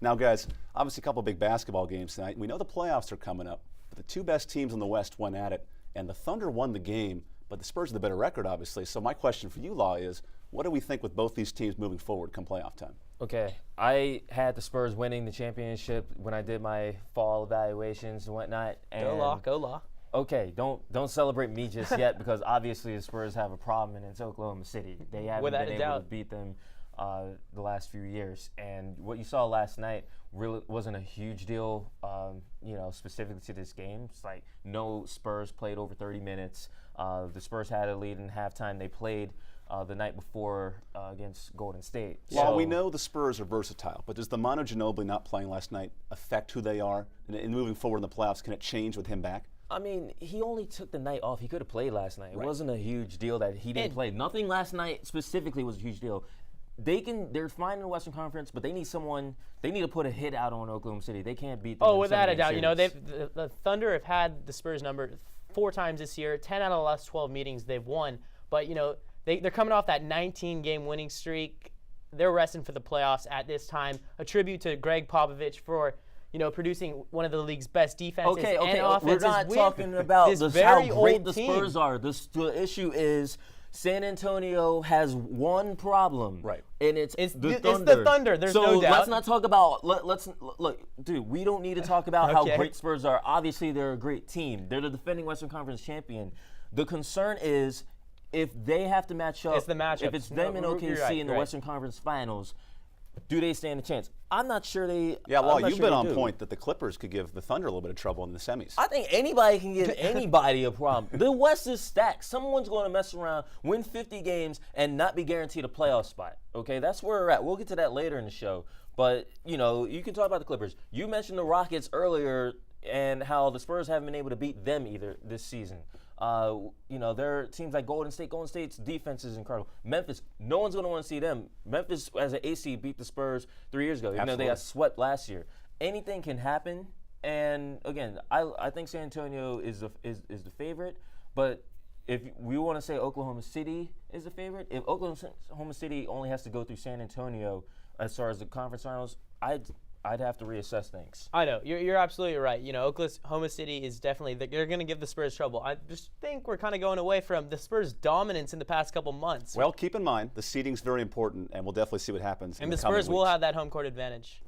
Now, guys, obviously a couple of big basketball games tonight. We know the playoffs are coming up, but the two best teams in the West went at it, and the Thunder won the game, but the Spurs have the better record, obviously. So my question for you, Law, is what do we think with both these teams moving forward come playoff time? Okay, I had the Spurs winning the championship when I did my fall evaluations and whatnot. And Go Law. Okay, don't celebrate me just yet because obviously the Spurs have a problem and it's Oklahoma City. They haven't been able to beat them the last few years. And what you saw last night really wasn't a huge deal, specifically to this game. It's like no Spurs played over 30 minutes. The Spurs had a lead in halftime. They played the night before against Golden State. Well, we know the Spurs are versatile, but does the Manu Ginobili not playing last night affect who they are? And moving forward in the playoffs, can it change with him back? I mean, he only took the night off. He could have played last night. It Right. wasn't a huge deal that he didn't play. Nothing last night specifically was a huge deal. They're fine in the Western Conference, but they need to put a hit out on Oklahoma City. They can't beat them. Oh, without a doubt. You know, the Thunder have had the Spurs number 4 times this year. 10 out of the last 12 meetings they've won. But, you know, they're coming off that 19-game winning streak. They're resting for the playoffs at this time. A tribute to Greg Popovich for, producing one of the league's best defenses and offenses. We're not talking about how great the Spurs team. are. The issue is San Antonio has one problem. Right. And it's the the Thunder. It's the Thunder, there's no doubt. So let's not talk about, look, dude, we don't need to talk about how great Spurs are. Obviously, they're a great team. They're the defending Western Conference champion. The concern is if they have to match up. It's the matchup. If it's them and OKC in the right. Western Conference Finals, do they stand a chance? I'm not sure they. Yeah, well, you've been on do. point that the Clippers could give the Thunder a little bit of trouble in the semis. I think anybody can give anybody a problem. The West is stacked. Someone's going to mess around, win 50 games, and not be guaranteed a playoff spot. Okay, that's where we're at. We'll get to that later in the show. But, you can talk about the Clippers. You mentioned the Rockets earlier and how the Spurs haven't been able to beat them either this season. There are teams like Golden State. Golden State's defense is incredible. Memphis, no one's going to want to see them. Memphis, as an AC, beat the Spurs 3 years ago, even though they got swept last year. Anything can happen. And, again, I think San Antonio is the favorite. But if we want to say Oklahoma City is the favorite, if Oklahoma City only has to go through San Antonio as far as the conference finals, I'd have to reassess things. I know. You're absolutely right. Oklahoma City is definitely, they're going to give the Spurs trouble. I just think we're kind of going away from the Spurs' dominance in the past couple months. Well, keep in mind, the seeding's very important, and we'll definitely see what happens. And the Spurs will have that home court advantage.